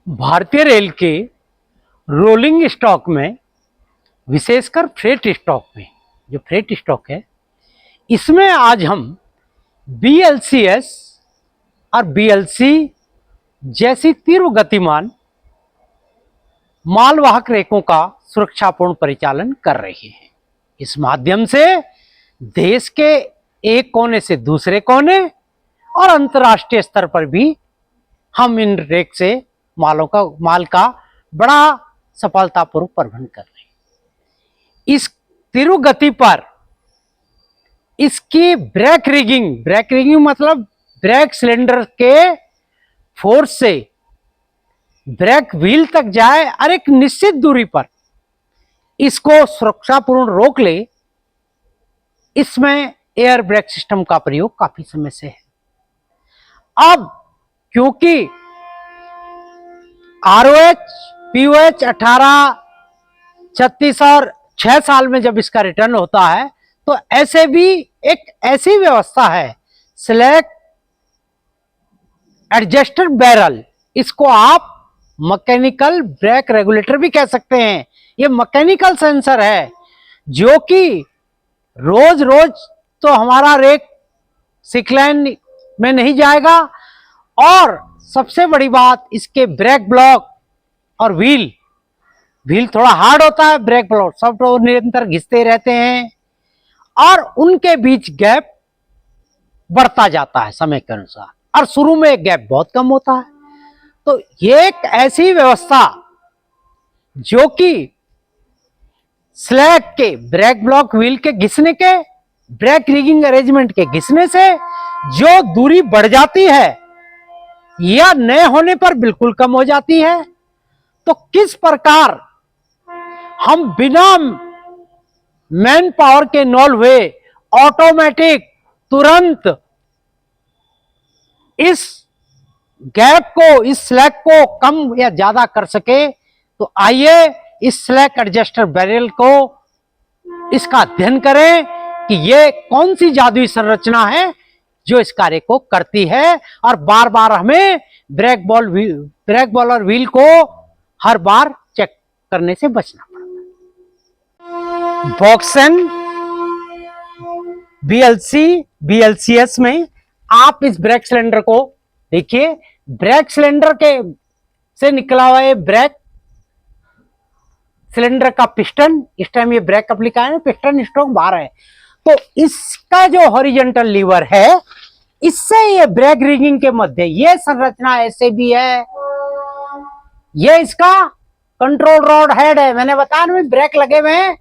भारतीय रेल के rolling stock में, विशेषकर फ्रेट स्टॉक में, जो फ्रेट स्टॉक है, इसमें आज हम बीएलसीएस और बीएलसी जैसी तीव्र गतिमान मालवाहक रेकों का सुरक्षापूर्ण परिचालन कर रही है। इस माध्यम से देश के एक कोने से दूसरे कोने और अंतर्राष्ट्रीय स्तर पर भी हम इन रेक से माल का बड़ा सफलतापूर्वक परिवहन कर रहे हैं। इस तीव्र गति पर इसकी ब्रेक रिगिंग मतलब ब्रेक सिलेंडर के फोर्स से ब्रेक व्हील तक जाए और एक निश्चित दूरी पर इसको सुरक्षापूर्ण रोक ले, इसमें एयर ब्रेक सिस्टम का प्रयोग काफी समय से है। अब क्योंकि आरओएच, पीओएच 18, 36 और 6 साल में जब इसका रिटर्न होता है, तो ऐसे भी एक ऐसी व्यवस्था है स्लैक एडजस्टर बैरल, इसको आप मैकेनिकल ब्रेक रेगुलेटर भी कह सकते हैं। ये मैकेनिकल सेंसर है जो कि रोज तो हमारा रेक सिक्लाइन में नहीं जाएगा, और सबसे बड़ी बात, इसके ब्रेक ब्लॉक और व्हील थोड़ा हार्ड होता है, ब्रेक ब्लॉक सब तो निरंतर घिसते रहते हैं और उनके बीच गैप बढ़ता जाता है समय के अनुसार, और शुरू में गैप बहुत कम होता है। तो ये एक ऐसी व्यवस्था जो कि स्लैक के ब्रेक ब्लॉक व्हील के घिसने के, ब्रेक रिगिंग अरेंजमेंट के घिसने से जो दूरी बढ़ जाती है या नए होने पर बिल्कुल कम हो जाती है, तो किस प्रकार हम बिना मैन पावर के इन्वॉल्व हुए ऑटोमेटिक तुरंत इस गैप को, इस स्लैक को कम या ज्यादा कर सके, तो आइए इस स्लैक एडजस्टर बैरल को इसका अध्ययन करें कि ये कौन सी जादुई संरचना है जो इस कार्य को करती है, और बार बार हमें ब्रेक बॉल और व्हील को हर बार चेक करने से बचना पड़ता है। बॉक्सन बीएलसीएस में आप इस ब्रेक सिलेंडर को देखिए, ब्रेक सिलेंडर के से निकला हुआ है ब्रेक सिलेंडर का पिस्टन, इस टाइम ये ब्रेक अप्लिका है, पिस्टन स्ट्रोक बाहर है, तो इसका जो हॉरिजॉन्टल लीवर है, इससे ये ब्रेक रिगिंग के मध्य ये संरचना ऐसे भी है, ये इसका कंट्रोल रॉड हेड है। मैंने बताया ना ब्रेक लगे हुए हैं,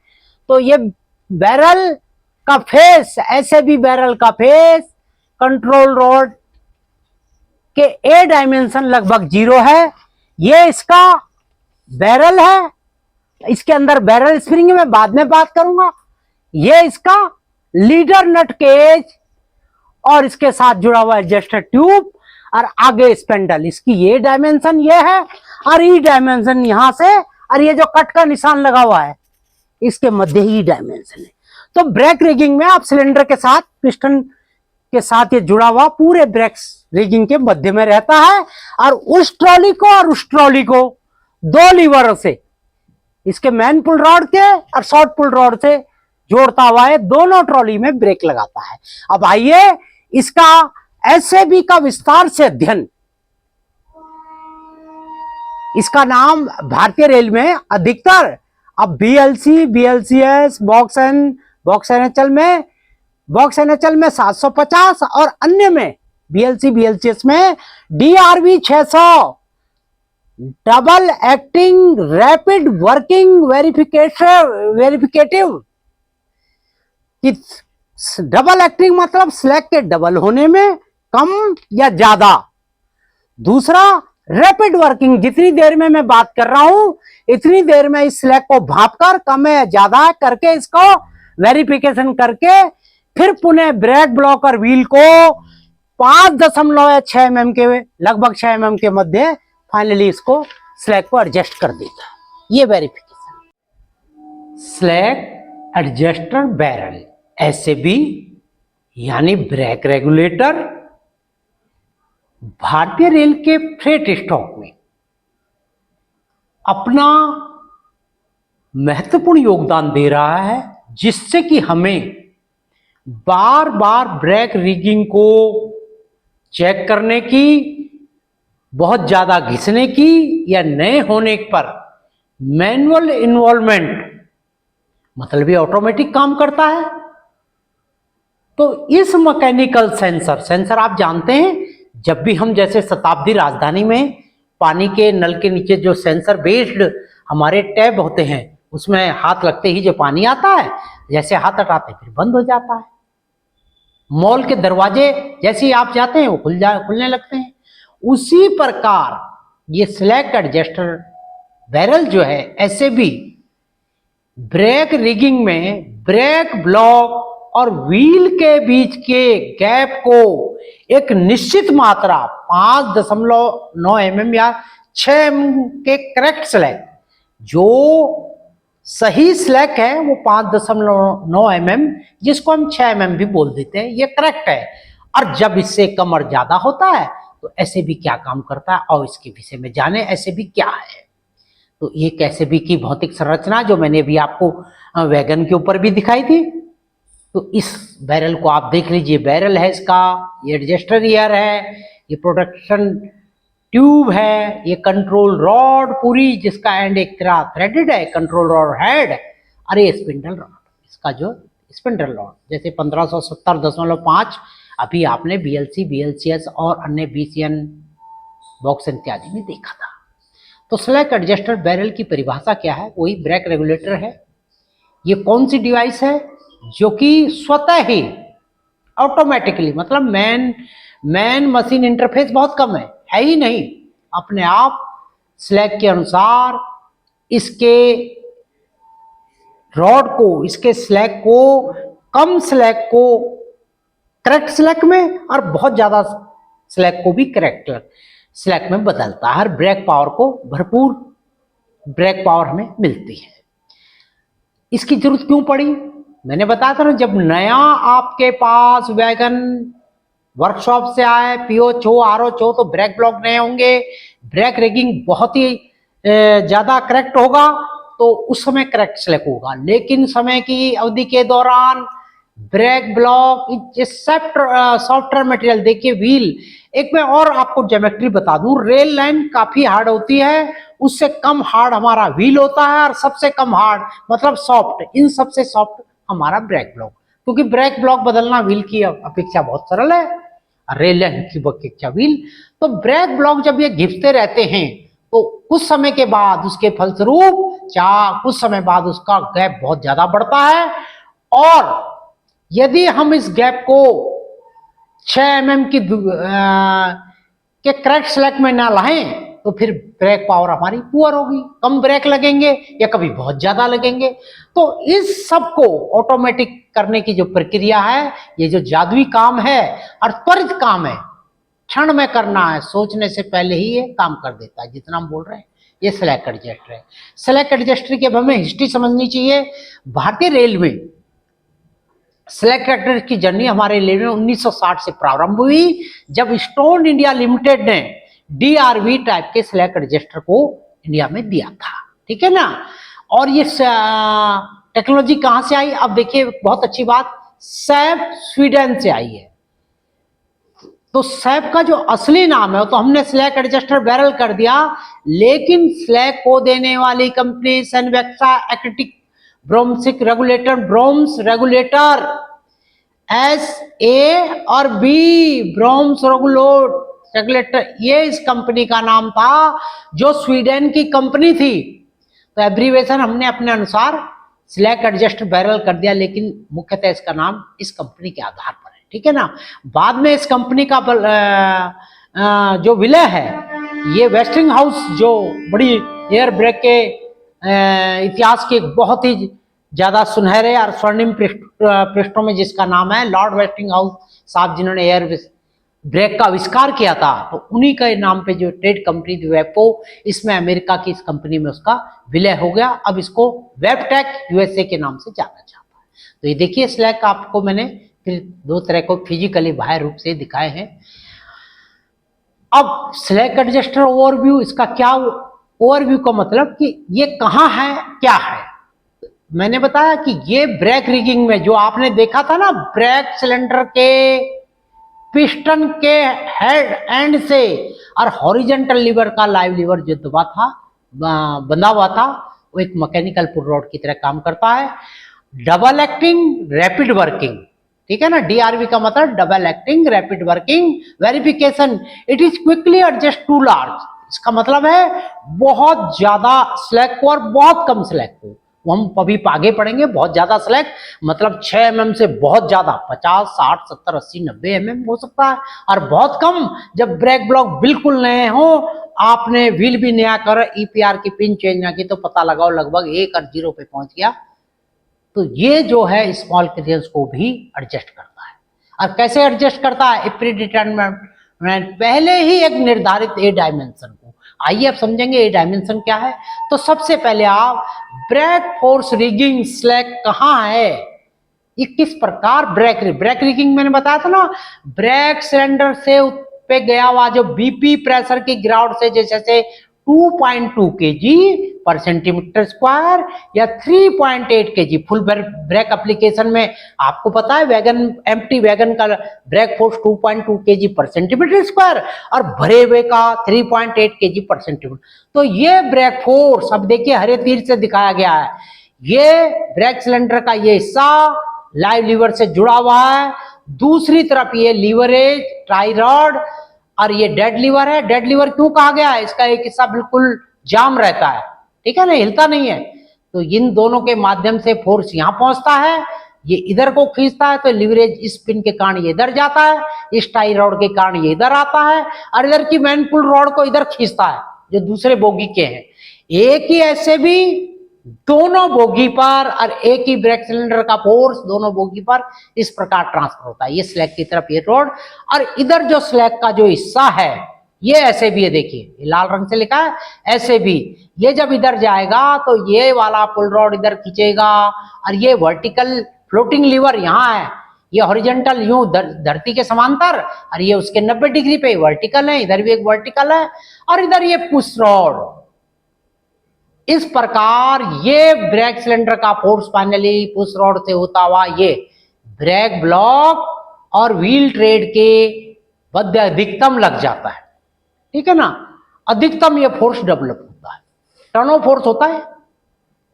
तो ये बैरल का फेस, ऐसे भी बैरल का फेस कंट्रोल रॉड के ए डायमेंशन लगभग 0 है। ये इसका बैरल है, इसके अंदर बैरल स्प्रिंग मैं बाद में बात करूंगा। ये इसका लीडर नट केज और इसके साथ जुड़ा हुआ एडजस्टर ट्यूब, और आगे स्पेंडल, इसकी ये डायमेंशन ये है और ई डायमेंशन यहां से, और ये जो कट का निशान लगा हुआ है इसके मध्य ही डायमेंशन है। तो ब्रेक रिगिंग में आप सिलेंडर के साथ, पिस्टन के साथ ये जुड़ा हुआ पूरे ब्रेक रिगिंग के मध्य में रहता है, और उस ट्रॉली को और उस ट्रॉली को 2 लीवरों से, इसके मैन पुल रॉड के और शॉर्ट पुल रॉड से जोड़ता हुआ है, दोनों ट्रॉली में ब्रेक लगाता है। अब आइए इसका एसएबी का विस्तार से अध्ययन। इसका नाम भारतीय रेल में अधिकतर अब बीएलसी, बीएलसीएस, बॉक्स एनएचएल में 750 और अन्य में बीएलसी, बीएलसीएस में DRV 600 double acting rapid working verificative. Double acting मतलब स्लैक के डबल होने में कम या ज्यादा। दूसरा रैपिड वर्किंग, जितनी देर में मैं बात कर रहा हूं इतनी देर में इस स्लैक को भांपकर कम है ज्यादा करके इसको वेरिफिकेशन करके फिर पुनः ब्रेक ब्लॉक और व्हील को 5.6 mm के, लगभग 6 mm के मध्य फाइनली इसको स्लैक को एडजस्ट कर देता है। ये वेरिफिकेशन। स्लैक एडजस्टर बैरल, ऐसे भी यानी ब्रेक रेगुलेटर भारतीय रेल के फ्रेट स्टॉक में अपना महत्वपूर्ण योगदान दे रहा है, जिससे कि हमें बार बार ब्रेक रिगिंग को चेक करने की, बहुत ज्यादा घिसने की या नए होने पर मैनुअल इन्वॉल्वमेंट, मतलब ये ऑटोमेटिक काम करता है। तो इस मैकेनिकल सेंसर आप जानते हैं, जब भी हम जैसे शताब्दी राजधानी में पानी के नल के नीचे जो सेंसर बेस्ड हमारे टैब होते हैं, उसमें हाथ लगते ही जो पानी आता है, जैसे हाथ हटाते फिर बंद हो जाता है। मॉल के दरवाजे जैसे ही आप जाते हैं वो खुलने लगते हैं। उसी प्रकार ये स्लैक एडजस्टर बैरल जो है, ऐसे भी ब्रेक रिगिंग में ब्रेक ब्लॉक और व्हील के बीच के गैप को एक निश्चित मात्रा 5.9 mm या 6 mm के करेक्ट स्लैक, जो सही स्लैक है वो 5.9 mm, जिसको हम 6 mm भी बोल देते हैं, ये करेक्ट है। और जब इससे कम और ज्यादा होता है तो ऐसे भी क्या काम करता है, और इसके विषय में जाने ऐसे भी क्या है। तो ये कैसे भी की भौतिक संरचना जो मैंने अभी आपको वैगन के ऊपर भी दिखाई थी, तो इस बैरल को आप देख लीजिए। बैरल है इसका, ये एडजस्टर ईयर है, ये प्रोटेक्शन ट्यूब है, ये कंट्रोल रॉड पूरी जिसका एंड एक तरह थ्रेडेड है, कंट्रोल रॉड हेड, और ये स्पिंडल रॉड, इसका जो स्पिंडल रॉड जैसे 1570.5 अभी आपने BLC, BLCS और अन्य BCN बॉक्स इत्यादि में देखा था। तो स्लैक एडजस्टर बैरल की परिभाषा क्या है? वही ब्रेक रेगुलेटर है। ये कौन सी डिवाइस है जो कि स्वतः ही ऑटोमेटिकली, मतलब मैन मशीन इंटरफेस बहुत कम है ही नहीं, अपने आप स्लैक के अनुसार इसके रॉड को, इसके स्लैक को, कम स्लैक को करेक्ट स्लैक में और बहुत ज्यादा स्लैक को भी करेक्ट स्लैक में बदलता है। हर ब्रेक पावर को भरपूर ब्रेक पावर हमें मिलती है। इसकी जरूरत क्यों पड़ी? मैंने बताया था ना, जब नया आपके पास वैगन वर्कशॉप से आए, POH हो, ROH हो, तो ब्रेक ब्लॉक नए होंगे, ब्रेक रिगिंग बहुत ही ज्यादा करेक्ट होगा, तो उस समय करेक्ट स्लैक होगा। लेकिन समय की अवधि के दौरान ब्रेक ब्लॉक सॉफ्टवेयर मटेरियल, देखिए व्हील, एक मैं और आपको ज्योमेट्री बता दूं, रेल लाइन काफी हार्ड होती है, उससे कम हार्ड हमारा व्हील होता है, और सबसे कम हार्ड मतलब सॉफ्ट, इन सबसे सॉफ्ट हमारा ब्रेक ब्लॉक, क्योंकि ब्रेक ब्लॉक बदलना व्हील की अपेक्षा बहुत सरल है, रेल लाइन की अपेक्षा व्हील। तो ब्रेक ब्लॉक जब ये घिसते रहते हैं तो कुछ समय के बाद उसके फलस्वरूप कुछ समय बाद उसका गैप बहुत ज्यादा बढ़ता है, और यदि हम इस गैप को 6 mm के करेक्ट स्लैक में ना लाएं तो फिर ब्रेक पावर हमारी पुअर होगी, कम ब्रेक लगेंगे या कभी बहुत ज्यादा लगेंगे। तो इस सब को ऑटोमेटिक करने की जो प्रक्रिया है, ये जो जादुई काम है और त्वरित काम है, क्षण में करना है, सोचने से पहले ही ये काम कर देता है, जितना हम बोल रहे हैं, ये स्लैक एडजस्टर है। स्लैक एडजस्टर की अब हमें हिस्ट्री समझनी चाहिए। भारतीय रेल में स्लैक एडजस्टर की जर्नी हमारे रेलवे में 1960 से प्रारंभ हुई, जब स्टोन इंडिया लिमिटेड ने DRV टाइप के स्लैक एडजस्टर को इंडिया में दिया था, ठीक है ना। और ये टेक्नोलॉजी कहां से आई? अब देखिए बहुत अच्छी बात, सैप स्वीडन से आई है। तो सैप का जो असली नाम है तो हमने स्लैक एडजस्टर बैरल कर दिया, लेकिन स्लैक को देने वाली company सनवेक्सा एक्टिक ब्रोम्सिक regulator, brooms regulator, SA और B ब्रोम्स रेगुलेटर, ये इस कंपनी का नाम था जो स्वीडन की कंपनी थी। तो एब्रीवेशन हमने अपने अनुसार स्लैक एडजस्टर बैरल कर दिया, लेकिन मुख्यतः इसका नाम इस कंपनी के आधार पर है, ठीक है ना। बाद में इस कंपनी का जो विलय है, ये वेस्टिंगहाउस, जो बड़ी एयर ब्रेक के इतिहास के बहुत ही ज्यादा सुनहरे और स्वर्णिम पृष्ठों में जिसका नाम है लॉर्ड वेस्टिंगहाउस साहब, जिन्होंने एयर ब्रेक का आविष्कार किया था, तो उन्हीं के नाम पे जो ट्रेड कंपनी थी वेपको, इसमें अमेरिका की इस कंपनी में उसका विलय हो गया। अब इसको वेबटेक USA के नाम से जाना जाता है। तो ये देखिए स्लैक आपको मैंने फिर दो तरह को फिजिकली बाह्य रूप से दिखाए हैं। अब स्लैक एडजस्टर ओवरव्यू, इसका क्या ओवरव्यू का मतलब कि ये कहाँ है, क्या है। मैंने बताया कि ये ब्रेक रिगिंग में जो आपने देखा था ना, ब्रेक सिलेंडर के पिस्टन के हेड एंड से और हॉरिजेंटल लीवर का लाइव लीवर जो दबा था, बंधा हुआ था, वो एक मैकेनिकल पुल रॉड की तरह काम करता है। डबल एक्टिंग रैपिड वर्किंग, ठीक है ना। डीआरवी का मतलब double acting rapid working verification. It is quickly adjust to large, इसका मतलब है बहुत ज्यादा स्लैग को और बहुत कम स्लैग को। हम अभी आगे पढ़ेंगे। बहुत ज्यादा स्लैग मतलब 6 mm से बहुत ज्यादा 50, 60, 70, 80, 90 mm हो सकता है। और बहुत कम जब ब्रेक ब्लॉक बिल्कुल नए हो, आपने व्हील भी नया कर ईपीआर की पिन चेंज ना की, तो पता लगाओ लगभग 1 और 0 पे पहुंच गया। तो ये जो है स्मॉल क्लियरेंस को भी एडजस्ट करता है। और कैसे एडजस्ट करता है? प्री डिटरमिनेंट, पहले ही एक निर्धारित ए डायमेंशन को। आइए अब समझेंगे ए डायमेंशन क्या है। तो सबसे पहले आप ब्रेक फोर्स रिगिंग स्लैग कहाँ है, ये किस प्रकार ब्रेक रिगिंग मैंने बताया था ना, ब्रेक सिलेंडर से पे गया हुआ जो बीपी प्रेशर की गिरावट से जैसे 2.2 kg पर सेंटीमीटर स्क्वायर या 3.8 kg फुल ब्रेक एप्लीकेशन में, आपको पता है वैगन एम्प्टी वैगन का ब्रेक फोर्स 2.2 kg पर सेंटीमीटर स्क्वायर और भरे हुए का 3.8 kg पर सेंटीमीटर। तो ये ब्रेक फोर्स अब देखिए हरे तीर से दिखाया गया है। ये ब्रेक सिलेंडर का ये हिस्सा लाइव लीवर से जुड़ा हुआ है, दूसरी तरफ ये लीवरेज टाई रॉड और ये डेड लीवर है। डेड लीवर क्यों कहा गया है? इसका एक हिस्सा बिल्कुल जाम रहता है, ठीक है ना, हिलता नहीं है। तो इन दोनों के माध्यम से फोर्स यहां पहुंचता है, ये इधर को खींचता है, तो लीवरेज इस पिन के कारण ये इधर जाता है, इस टाई रॉड के कारण ये इधर आता है, और इधर की मैन पुल रॉड को इधर खींचता है जो दूसरे बोगी के हैं। एक ही ऐसे भी दोनों बोगी पर और एक ही ब्रेक सिलेंडर का फोर्स दोनों बोगी पर इस प्रकार ट्रांसफर होता है। ये स्लैग की तरफ ये रोड, और इधर जो स्लैग का जो हिस्सा है ये ऐसे भी है, देखिए लाल रंग से लिखा है ऐसे भी। ये जब इधर जाएगा तो ये वाला पुल रॉड इधर खींचेगा, और ये वर्टिकल फ्लोटिंग लीवर यहाँ है, ये हॉरिजॉन्टल यूं धरती के समांतर, और ये उसके 90 डिग्री पे वर्टिकल है, इधर भी एक वर्टिकल है, और इधर ये पुश रॉड। इस प्रकार ये ब्रेक सिलेंडर का फोर्स फाइनली पुश रॉड से होता हुआ ये ब्रेक ब्लॉक और व्हील ट्रेड के मध्य अधिकतम लग जाता है, ठीक है ना। अधिकतम ये फोर्स डेवलप होता है, टर्नो फोर्स होता है,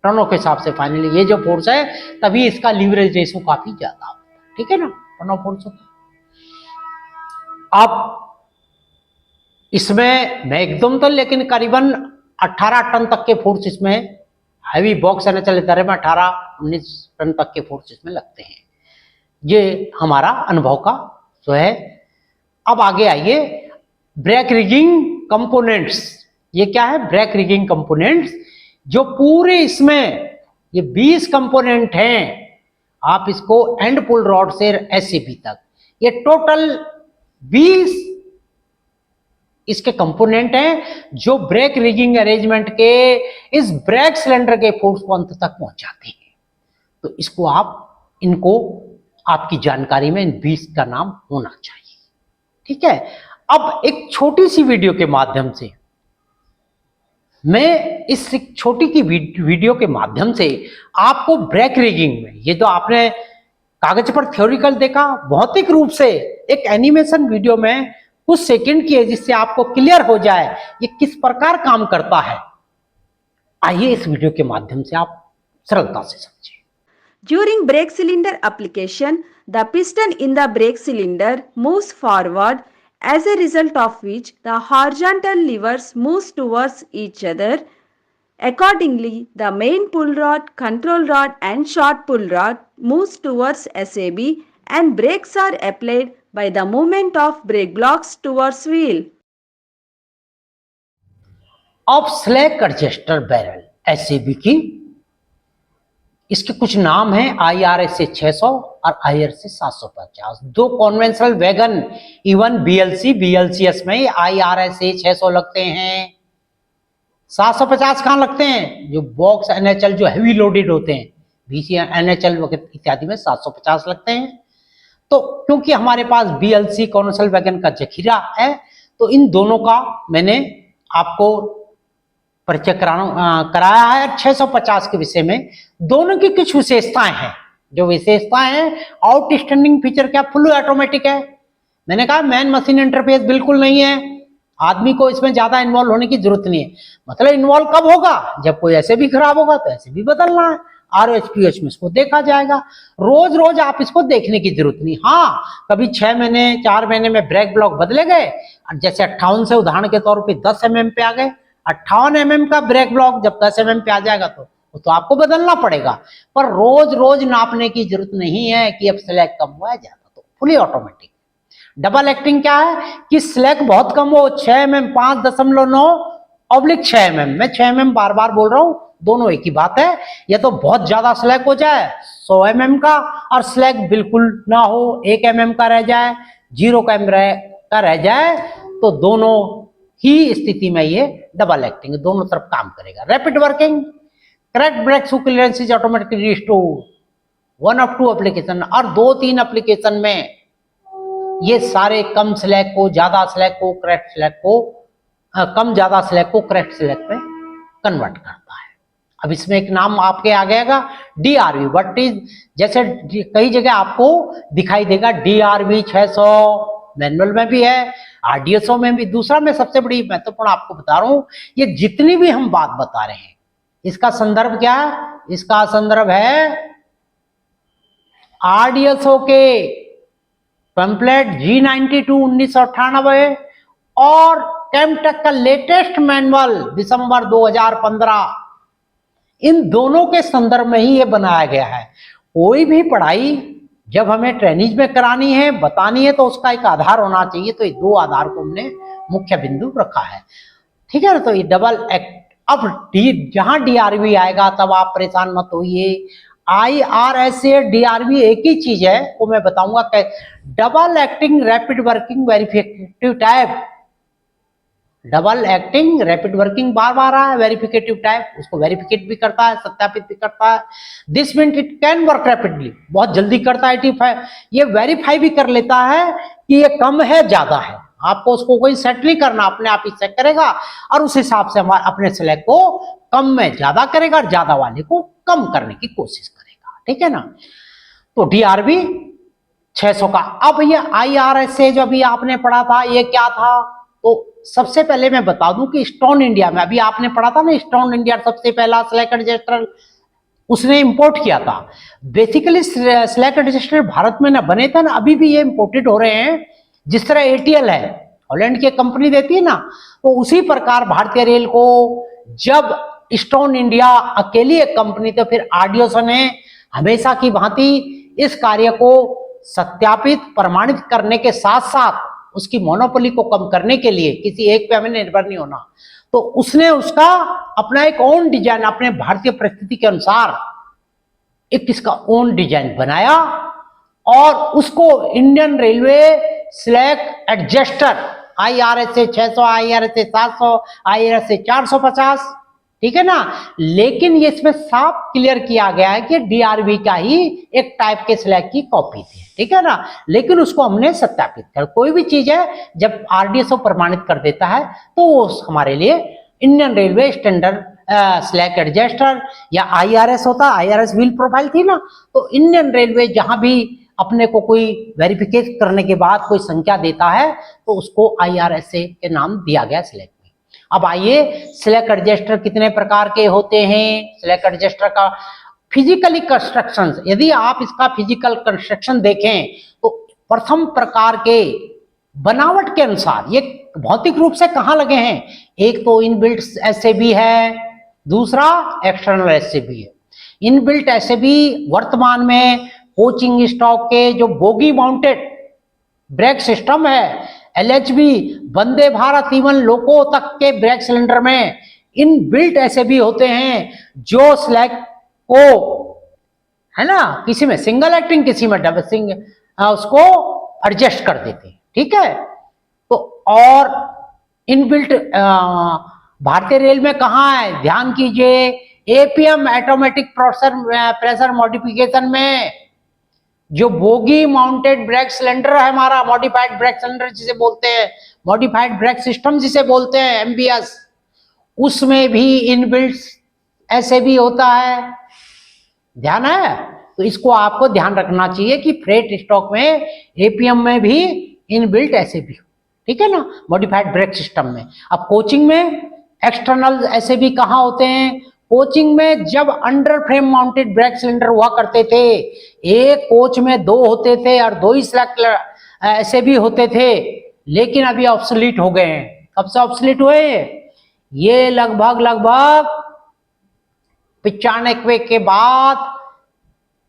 टर्नो के हिसाब से फाइनली ये जो फोर्स है, तभी इसका लीवरेज रेशो काफी ज्यादा होता है, ठीक है ना, टर्नो फोर्स होता है। अब इसमें मैं एकदम तो लेकिन करीबन 18 टन तक के फोर्स इसमें हैवी बॉक्स एनएचएल इधर में 18-19 टन तक के फोर्स इसमें लगते हैं। ये हमारा अनुभव का जो है। अब आगे आइए ब्रेक रिगिंग कंपोनेंट्स। ये क्या है? ब्रेक रिगिंग कंपोनेंट्स, जो पूरे इसमें ये 20 कंपोनेंट हैं। आप इसको एंड पुल रॉड से एससीबी तक ये टोटल 20 इसके कंपोनेंट हैं जो ब्रेक रिगिंग अरेंजमेंट के इस ब्रेक सिलेंडर के फोर्स को अंत तक पहुंचाते हैं। तो इसको आप इनको आपकी जानकारी में इन 20 का नाम होना चाहिए, ठीक है। अब एक छोटी सी वीडियो के माध्यम से मैं इस छोटी की वीडियो के माध्यम से आपको ब्रेक रिगिंग में ये जो आपने कागज पर थ्योरिकल देखा, भौतिक रूप से एक एनिमेशन वीडियो में कुछ सेकंड की है, जिससे आपको क्लियर हो जाए ये किस प्रकार काम करता है। आइए इस वीडियो के माध्यम से आप सरलता से समझिए। During brake cylinder application, the piston in the brake cylinder moves forward, as a result of which the horizontal levers moves towards each other. Accordingly, the main pull rod, control rod and short pull rod moves towards SAB, and brakes are applied by the movement of brake blocks towards wheel. अब slag adjuster barrel SAB की इसके कुछ नाम हैं, IRSA 600 और IRSA 750। दो conventional wagon even BLCS में IRSA 600 लगते हैं, 750 कहाँ लगते हैं? जो बॉक्स NHL जो हैवी लोडेड होते हैं, BC NHL इत्यादि में 750 लगते हैं। तो क्योंकि हमारे पास BLC कॉन्वेंशनल वैगन का जखीरा है, तो इन दोनों का मैंने आपको परिचय कराया है 650 के विषय में। दोनों की कुछ विशेषताएं हैं। जो विशेषताएं हैं, आउटस्टैंडिंग फीचर क्या, फुल ऑटोमेटिक है। मैंने कहा मैन मशीन इंटरफेस बिल्कुल नहीं है, आदमी को इसमें ज्यादा इन्वॉल्व होने की जरूरत नहीं है। मतलब इन्वॉल्व कब होगा, जब कोई ऐसे भी खराब होगा तो ऐसे भी बदलना है, ROHPH में इसको देखा जाएगा। रोज रोज आप इसको देखने की जरूरत नहीं। हाँ, कभी 6 महीने 4 महीने में ब्रेक ब्लॉक बदले गए, जैसे 58 से उदाहरण के तौर पे 10 mm पे आ गए, 58 mm का ब्रेक ब्लॉक जब 10 mm पे आ जाएगा तो आपको बदलना पड़ेगा। पर रोज रोज नापने की जरूरत नहीं है कि अब स्लैग कम हुआ है ज्यादा, तो फुली ऑटोमेटिक। डबल एक्टिंग क्या है कि स्लैग बहुत कम हो, 6 mm 5.9/6 mm, मैं 6 mm बार बार बोल रहा हूं, दोनों एक ही बात है। या तो बहुत ज्यादा स्लैग हो जाए 100 mm का, और स्लैग बिल्कुल ना हो 1 mm का रह जाए, 0 का रह जाए, तो दोनों ही स्थिति में ये डबल एक्टिंग दोनों तरफ काम करेगा। Rapid working, correct break through clearance is automatically restored, 1 of 2 application, और 2-3 एप्लीकेशन में ये सारे कम स्लैग को ज्यादा स्लैग को करेक्ट स्लैग को कम ज्यादा स्लैग को करेक्ट स्लैग पे कन्वर्ट करता है। अब इसमें एक नाम आपके आ गएगा DRV, बट इज जैसे कई जगह आपको दिखाई देगा DRV 600, मैनुअल में भी है, RDSO में भी। दूसरा मैं सबसे बड़ी महत्वपूर्ण आपको बता रहा हूं, ये जितनी भी हम बात बता रहे हैं इसका संदर्भ क्या है, इसका संदर्भ है RDSO के पैम्पलेट G92 1998 और केमटेक का लेटेस्ट मैनुअल दिसंबर 2015, इन दोनों के संदर्भ में ही ये बनाया गया है। कोई भी पढ़ाई जब हमें ट्रेनिंग में करानी है, बतानी है, तो उसका एक आधार होना चाहिए। तो ये 2 आधार को हमने मुख्य बिंदु रखा है, ठीक है ना। तो ये डबल एक्ट, अब जहां DRV आएगा तब आप परेशान मत होइए। IRSA DRV एक ही चीज है, वो मैं बताऊंगा। Double acting rapid working verificative type, double acting rapid working बार बार आया, वेरिफिकेटिव टाइप, उसको वेरिफिकेट भी करता है, सत्यापित भी करता है। This means it can work rapidly, बहुत जल्दी करता है। ये वेरीफाई भी कर लेता है कि ये कम है ज्यादा है, आपको उसको कोई सेट नहीं करना, अपने आप ही चेक करेगा और उस हिसाब से हमारे अपने स्लैग को कम में ज्यादा करेगा और ज्यादा वाले को कम करने की कोशिश करेगा, ठीक है ना। तो DRV 600 का। अब ये IRSA जो अभी आपने पढ़ा था, ये क्या था, तो सबसे पहले मैं बता दूं कि स्टोन इंडिया में, अभी आपने पढ़ा था ना, स्टोन इंडिया सबसे पहला स्लैग एडजस्टर उसने इंपोर्ट किया था। बेसिकली स्लैग एडजस्टर भारत में ना बने थे ना, अभी भी ये इंपोर्टेड हो रहे हैं। जिस तरह ATL है, हॉलैंड की कंपनी देती है ना, तो उसी प्रकार भारतीय रेल को जब स्टोन इंडिया अकेली एक कंपनी, तो फिर RDSO ने हमेशा की भांति इस कार्य को सत्यापित प्रमाणित करने के साथ साथ उसकी मोनोपोली को कम करने के लिए, किसी एक पे हमें निर्भर नहीं होना, तो उसने उसका अपना एक ओन डिजाइन, अपने भारतीय परिस्थिति के अनुसार एक इसका ओन डिजाइन बनाया और उसको Indian railway slag adjuster IRSA 600, IRSA 700, IRSA 450, ठीक है ना। लेकिन ये इसमें साफ क्लियर किया गया है कि DRV का ही एक टाइप के स्लैग की कॉपी थी, ठीक है ना। लेकिन उसको हमने सत्यापित कर, कोई भी चीज है जब RDSO प्रमाणित कर देता है तो वो हमारे लिए Indian railway standard slag adjuster या IRS होता, IRS व्हील प्रोफाइल थी ना, तो इंडियन रेलवे जहां भी अपने को कोई वेरिफिकेशन करने के बाद कोई संख्या देता है तो उसको IRSA के नाम दिया गया स्लैग में। अब आइए, स्लैग एडजस्टर कितने प्रकार के होते हैं। स्लैग एडजस्टर का फिजिकली कंस्ट्रक्शन, यदि आप इसका फिजिकल कंस्ट्रक्शन देखें तो प्रथम प्रकार के बनावट के अनुसार ये भौतिक रूप से कहाँ लगे हैं, एक तो इनबिल्ट SAB है, दूसरा एक्सटर्नल SAB है। इनबिल्ट SAB वर्तमान में कोचिंग स्टॉक के जो बोगी माउंटेड ब्रेक सिस्टम है, LHB, वंदे भारत, इवन लोको तक के ब्रेक सिलेंडर में इनबिल्ट SAB होते हैं, जो स्लैग को, है ना, किसी में सिंगल एक्टिंग, किसी में डबल सिंगल, उसको एडजस्ट कर देते हैं, ठीक है। तो और इनबिल्ट भारतीय रेल में कहाँ है, ध्यान कीजिए, APM ऑटोमेटिक प्रेशर मॉडिफिकेशन में जो बोगी माउंटेड ब्रेक सिलेंडर है हमारा, मॉडिफाइड ब्रेक सिलेंडर जिसे बोलते हैं, मॉडिफाइड ब्रेक सिस्टम जिसे बोलते हैं MBS, उसमें भी इनबिल्ट ऐसे भी होता है, ध्यान है। तो इसको आपको ध्यान रखना चाहिए कि फ्रेट स्टॉक में एपीएम में भी इनबिल्ट ऐसे भी हो, ठीक है ना, मॉडिफाइड ब्रेक सिस्टम में। अब कोचिंग में एक्सटर्नल ऐसे भी कहाँ होते हैं? कोचिंग में जब under frame mounted brake cylinder हुआ करते थे, एक कोच में 2 होते थे और 2 ही सिलेक्ट ऐसे भी होते थे, लेकिन अभी ऑब्सोलीट हो गए हैं। कब से ऑब्सोलीट हुए? ये लगभग 95 के बाद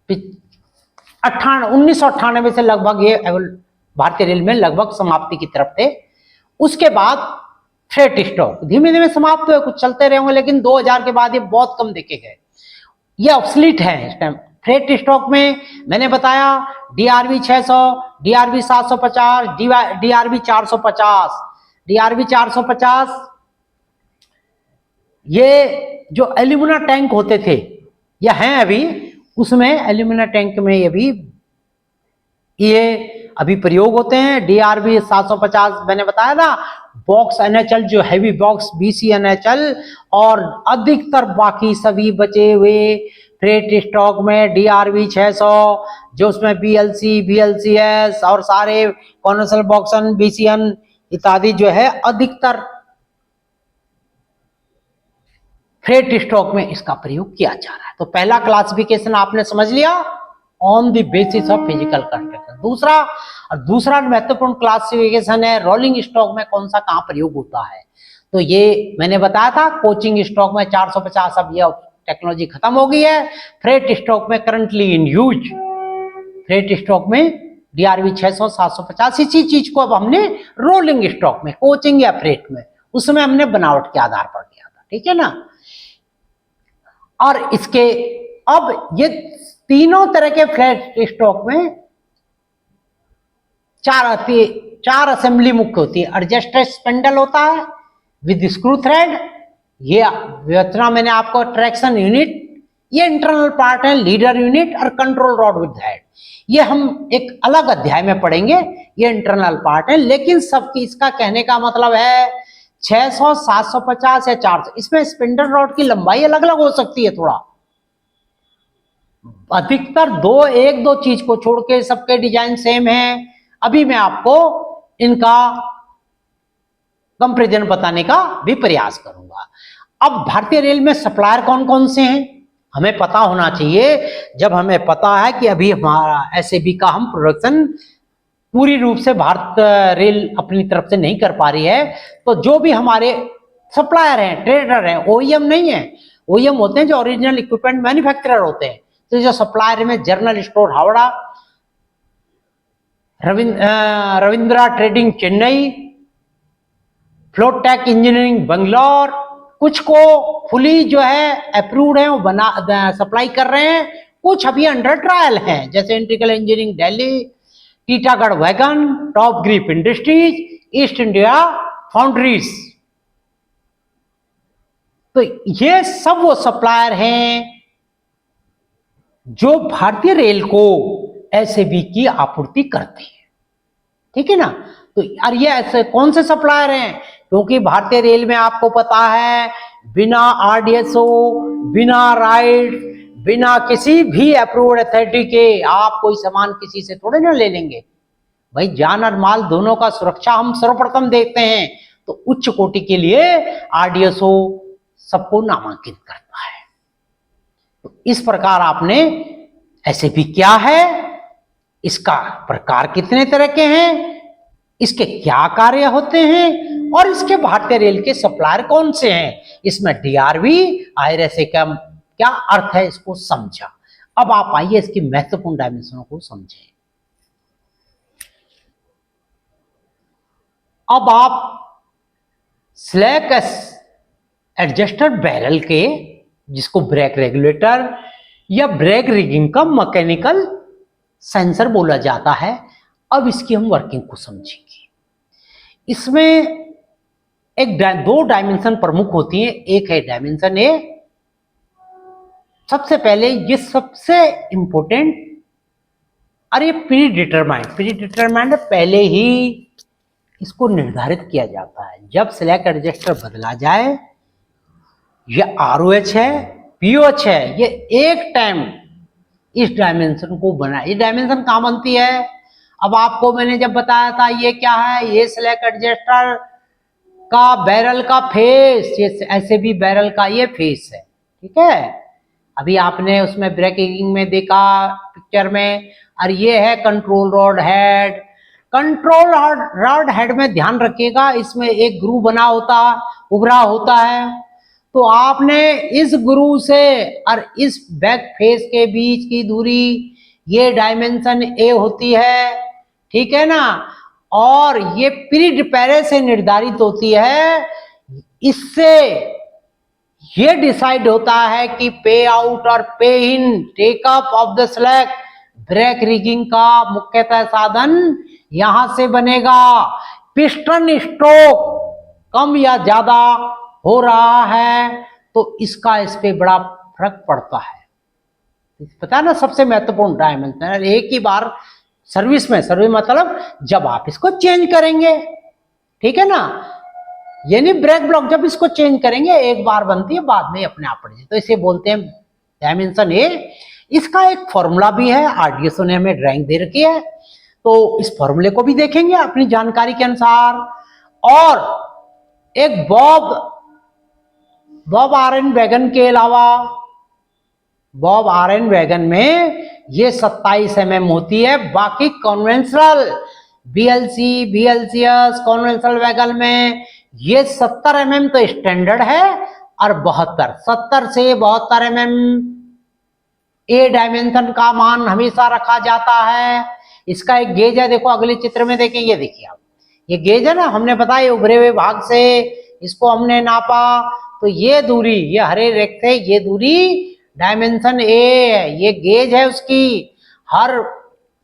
1998 से लगभग ये भारतीय रेल में लगभग समाप्ति की तरफ थे। उसके बाद फ्रेट स्टॉक धीमे धीमे समाप्त हुए, कुछ चलते रहे होंगे, लेकिन 2000 के बाद ये बहुत कम देखे गए, ये ऑब्सोलीट है इस टाइम। फ्रेट स्टॉक में मैंने बताया डीआरवी 600, डीआरवी 750, डीआरवी 450, डीआरवी 450 ये जो एल्यूमिना टैंक होते थे या हैं अभी, उसमें एल्यूमिना टैंक में ये अभी प्रयोग होते हैं। डीआरवी 750 मैंने बताया था, बॉक्स एनएचएल जो हैवी बॉक्स बीसी एनएचएल, और अधिकतर बाकी सभी बचे हुए फ्रेट स्टॉक में डीआरवी 600 जो उसमें बीएलसी, बीएलसीएस और सारे कॉन्वेंशनल बॉक्सन, बीसीएन इत्यादि जो है अधिकतर फ्रेट स्टॉक में इसका प्रयोग किया जा रहा है। तो पहला क्लासिफिकेशन आपने समझ लिया, on the basis of physical construction. दूसरा महत्वपूर्ण क्लासिफिकेशन है रोलिंग स्टॉक में कौन सा कहां प्रयोग होता है। तो ये मैंने बताया था कोचिंग स्टॉक में 450, अब ये टेक्नोलॉजी खत्म हो गई है। फ्रेट स्टॉक में currently in use, freight stock में डीआरवी 600, 750, इसी चीज को अब हमने रोलिंग स्टॉक में, कोचिंग या फ्रेट में, उसमें हमने बनावट के आधार पर किया था, ठीक है ना। और इसके अब ये तीनों तरह के फ्रेट स्टॉक में चार असेंबली मुख्य होती है। एडजस्टर स्पेंडल होता है विद स्क्रू थ्रेड, ये रचना मैंने आपको ट्रैक्शन यूनिट, ये इंटरनल पार्ट है, लीडर यूनिट और कंट्रोल रॉड विद हेड, ये हम एक अलग अध्याय में पढ़ेंगे, ये इंटरनल पार्ट है। लेकिन सबकी इसका कहने का मतलब है 600, 750 या 400, इसमें स्पिंडल रॉड की लंबाई अलग अलग हो सकती है थोड़ा, अधिकतर एक दो चीज को छोड़ के सबके डिजाइन सेम है। अभी मैं आपको इनका कंपैरिजन बताने का भी प्रयास करूंगा। अब भारतीय रेल में सप्लायर कौन कौन से हैं हमें पता होना चाहिए। जब हमें पता है कि अभी हमारा एसएबी का हम प्रोडक्शन पूरी रूप से भारत रेल अपनी तरफ से नहीं कर पा रही है, तो जो भी हमारे सप्लायर हैं, ट्रेडर हैं, ओईएम नहीं है, ओईएम होते हैं जो ओरिजिनल इक्विपमेंट मैन्युफैक्चरर होते हैं। तो जो सप्लायर में general store Howrah, Ravindra trading Chennai, Flotek engineering Bangalore, कुछ को फुली जो है अप्रूव्ड है वो सप्लाई कर रहे हैं, कुछ अभी अंडर ट्रायल हैं, जैसे integral engineering Delhi, Titagarh wagon, top grip industries, east India foundries. तो ये सब वो सप्लायर हैं जो भारतीय रेल को एसएबी की आपूर्ति करते हैं, ठीक है ना। तो और ये ऐसे कौन से सप्लायर हैं, क्योंकि भारतीय रेल में आपको पता है बिना आरडीएसओ, बिना राइट, बिना किसी भी अप्रूव्ड अथॉरिटी के आप कोई सामान किसी से थोड़े ना ले लेंगे भाई। जान और माल दोनों का सुरक्षा हम सर्वप्रथम देखते हैं, तो उच्च कोटि के लिए आरडीएसओ सबको नामांकित करता है। तो इस प्रकार आपने एसएबी क्या है, इसका प्रकार कितने तरह के हैं, इसके क्या कार्य होते हैं, और इसके भारतीय रेल के सप्लायर कौन से हैं, इसमें डीआरवी आईआरएसए का क्या अर्थ है, इसको समझा। अब आप आइए इसकी महत्वपूर्ण डायमेंशनों को समझें। अब आप स्लैक एडजस्टर बैरल के, जिसको ब्रेक रेगुलेटर या ब्रेक रिगिंग का मैकेनिकल सेंसर बोला जाता है, अब इसकी हम वर्किंग को समझेंगे। इसमें दो डायमेंशन प्रमुख होती हैं। एक है डायमेंशन ए, सबसे पहले ये सबसे इंपॉर्टेंट, और ये प्री डिटरमाइंड पहले ही इसको निर्धारित किया जाता है। जब स्लैक एडजस्टर बदला जाए ये ROH है, POH है, ये एक टाइम इस डायमेंशन को बना। ये डायमेंशन कहाँ बनती है? अब आपको मैंने जब बताया था ये क्या है, ये स्लैक एडजस्टर का बैरल का फेस, ये ऐसे भी बैरल का ये फेस है, ठीक है। अभी आपने उसमें ब्रेकिंग में देखा पिक्चर में, और ये है control rod head. Control rod head में ध्यान रखिएगा, इसमें एक ग्रूव बना होता, उभरा होता है। तो आपने इस ग्रूव से और इस बैक फेस के बीच की दूरी, ये डायमेंशन A होती है, ठीक है ना। और ये प्री पहले से निर्धारित होती है। इससे ये डिसाइड होता है कि पे आउट और pay in take up of the slack brake rigging का मुख्यतः साधन यहां से बनेगा। पिस्टन स्ट्रोक कम या ज्यादा हो रहा है तो इसका इस पे बड़ा फर्क पड़ता है। पता है ना, सबसे महत्वपूर्ण डायमेंशन एक ही बार सर्विस मतलब जब आप इसको चेंज करेंगे, ठीक है ना। यानी ब्रेक ब्लॉक जब इसको चेंज करेंगे, एक बार बनती है, बाद में अपने आप पड़ जाती है, तो इसे बोलते हैं डायमेंशन A। इसका एक फॉर्मूला भी है, RDSO ने हमें ड्राइंग दे रखी है, तो इस फॉर्मूले को भी देखेंगे अपनी जानकारी के अनुसार। और एक बॉब आयरन वैगन के अलावा, बॉब आयरन वैगन में ये 27 mm होती है। बाकी conventional BLC, BLCS conventional wagon में ये 70 mm तो स्टैंडर्ड है, और 70 से 72 mm A डायमेंशन का मान हमेशा रखा जाता है। इसका एक गेज है, देखो अगले चित्र में देखें, ये देखिए आप, ये गेज है ना, हमने बताया उभरे हुए भाग से इसको हमने नापा, तो ये दूरी, ये हरे रेखा, ये दूरी डायमेंशन A है, ये गेज है उसकी। हर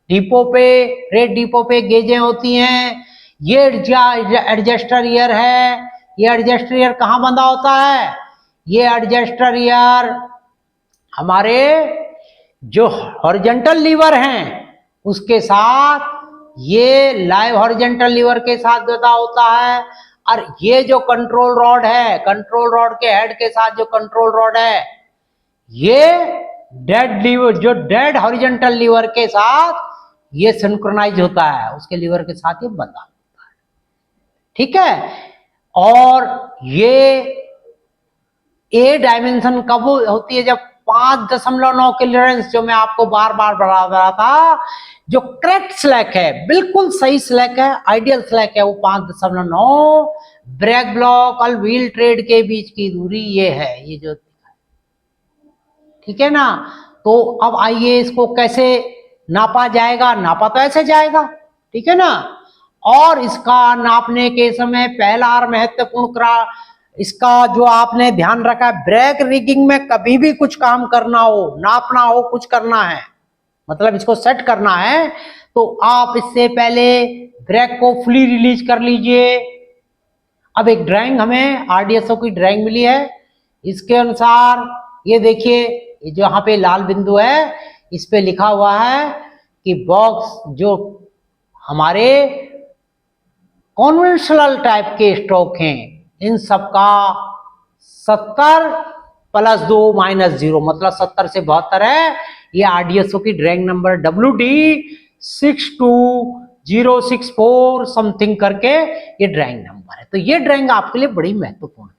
डिपो पे, रेड डिपो पे गेजें होती हैं। ये एडजस्टर ईयर है। ये एडजस्टर ईयर कहाँ बंधा होता है? ये एडजस्टर ईयर हमारे जो हॉरिजॉन्टल लीवर हैं उसके साथ, ये लाइव हॉरिजॉन्टल लीवर के साथ जुड़ा होता है। और ये जो कंट्रोल रॉड है, कंट्रोल रॉड के हेड के साथ जो कंट्रोल रॉड है, ये डेड लीवर, जो डेड हॉरिजॉन्टल लीवर के साथ ये सिंक्रोनाइज होता है, उसके लीवर के साथ ये बंधा होता है, ठीक है। और ये A डायमेंशन कब होती है? जब 5.9 क्लियरेंस, जो मैं आपको बार बार बता रहा था, जो करेक्ट स्लैक है, बिल्कुल सही स्लैक है, आइडियल स्लैक है, वो 5.9 ब्रेक ब्लॉक और व्हील ट्रेड के बीच की दूरी ये है, ये जो, ठीक है ना। तो अब आइए इसको कैसे नापा जाएगा? नापा तो ऐसे जाएगा, ठीक है ना। और इसका नापने के समय पहला और महत्वपूर्ण इसका जो आपने ध्यान रखा है, ब्रेक रिगिंग में कभी भी कुछ काम करना हो, नापना हो, कुछ करना है, मतलब इसको सेट करना है, तो आप इससे पहले ब्रेक को फुली रिलीज कर लीजिए। अब एक ड्राइंग हमें RDSO की ड्राइंग मिली है, इसके अनुसार ये देखिए, ये जो यहाँ पे लाल बिंदु है, इस पे लिखा हुआ है कि बॉक्स जो हमारे कॉन्वेंशनल टाइप के स्ट्रोक हैं, इन सबका 70 + 2 - 0 मतलब 70 से 72 है। ये RDSO की ड्राइंग नंबर WD 62064 समथिंग करके ये ड्राइंग नंबर है। तो ये ड्राइंग आपके लिए बड़ी महत्वपूर्ण है।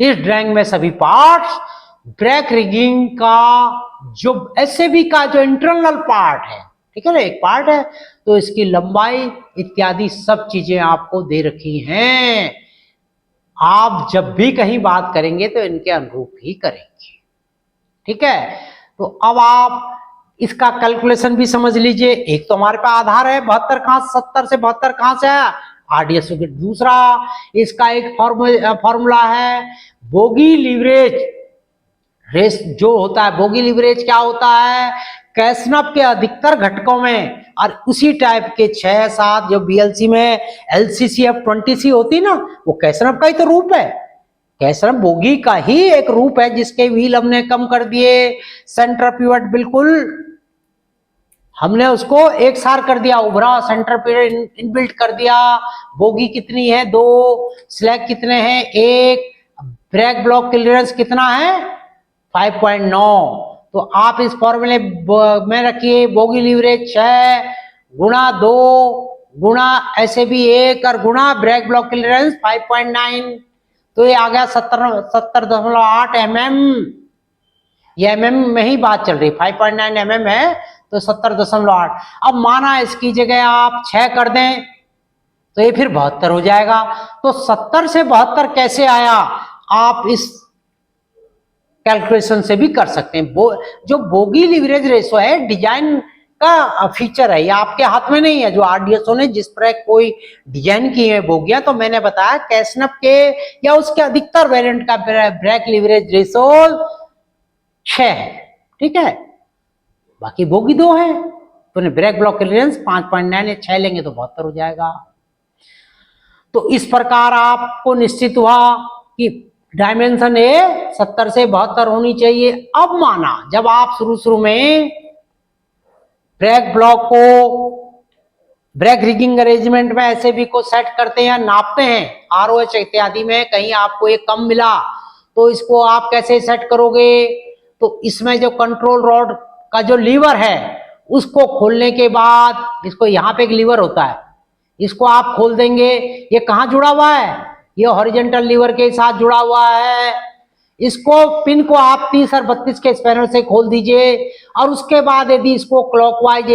इस ड्राइंग में सभी पार्ट्स, ब्रेक रिगिंग का जो SAB का जो इंटरनल पार्ट है, ठीक है ना, एक पार्ट है, तो इसकी लंबाई इत्यादि सब चीजें आपको दे रखी हैं। आप जब भी कहीं बात करेंगे तो इनके अनुरूप ही करेंगे, ठीक है। तो अब आप इसका कैलकुलेशन भी समझ लीजिए। एक तो हमारे पास आधार है 72 कहां, 70 से 72 कहां से है? RDSO के। दूसरा इसका एक फॉर्मूला है बोगी लीवरेज रेस जो होता है। बोगी लीवरेज क्या होता है? कैसनफ के अधिकतर घटकों में, और उसी टाइप के 6-7 जो BLC में LCCF20C होती है ना, वो कैसनफ का ही तो रूप है। कैसनफ बोगी का ही एक रूप है, जिसके व्हील हमने कम कर दिए, सेंटर पिवट बिल्कुल हमने उसको एक सार कर दिया, उभरा सेंटर पिवट इनबिल्ट कर दिया। बोगी कितनी है? 2, स्लैग कितने हैं? 1, ब्रेक ब्लॉक क्लियरेंस कितना है 5.9। तो आप इस फॉर्मूले में रखिए बोगी लीवरेज 6 गुणा 2 गुणा SAB 1 और गुणा ब्रेक ब्लॉक क्लियरेंस 5.9। तो ये आ गया 70.8 mm। ये mm में ही बात चल रही, 5.9 mm है तो 70.8। अब माना इसकी जगह आप 6 कर दें तो ये फिर 72 हो जाएगा। तो 70 से 72 कैसे आया आप इस कैलकुलेशन से भी कर सकते हैं। जो बोगी लीवरेज रेशो है डिजाइन का फीचर है, ये आपके हाथ में नहीं है। जो RDSO ने जिस पर कोई डिजाइन की है बोगियां, तो मैंने बताया कैसनप के या उसके अधिकतर वेरिएंट का ब्रेक लीवरेज रेशो 6 है, ठीक है, बाकी बोगी 2 है। तो ब्रेक ब्लॉक क्लियरेंस 5.9 या 6 लेंगे तो 72 हो जाएगा। तो इस प्रकार आपको निश्चित हुआ कि डायमेंशन ए 70 से 72 होनी चाहिए। अब माना जब आप शुरू में ब्रेक ब्लॉक को ब्रेक रिगिंग अरेंजमेंट में ऐसे भी को सेट करते हैं, नापते हैं ROH इत्यादि में, कहीं आपको ये कम मिला तो इसको आप कैसे सेट करोगे। तो इसमें जो कंट्रोल रॉड का जो लीवर है उसको खोलने के बाद, इसको यहाँ पे एक लीवर होता है, इसको आप खोल देंगे। ये कहाँ जुड़ा हुआ है, ये हॉरिजॉन्टल लीवर के साथ जुड़ा हुआ है। इसको पिन को आप 30 और 32 के स्पैनर से खोल दीजिए और उसके बाद यदि इसको क्लॉकवाइज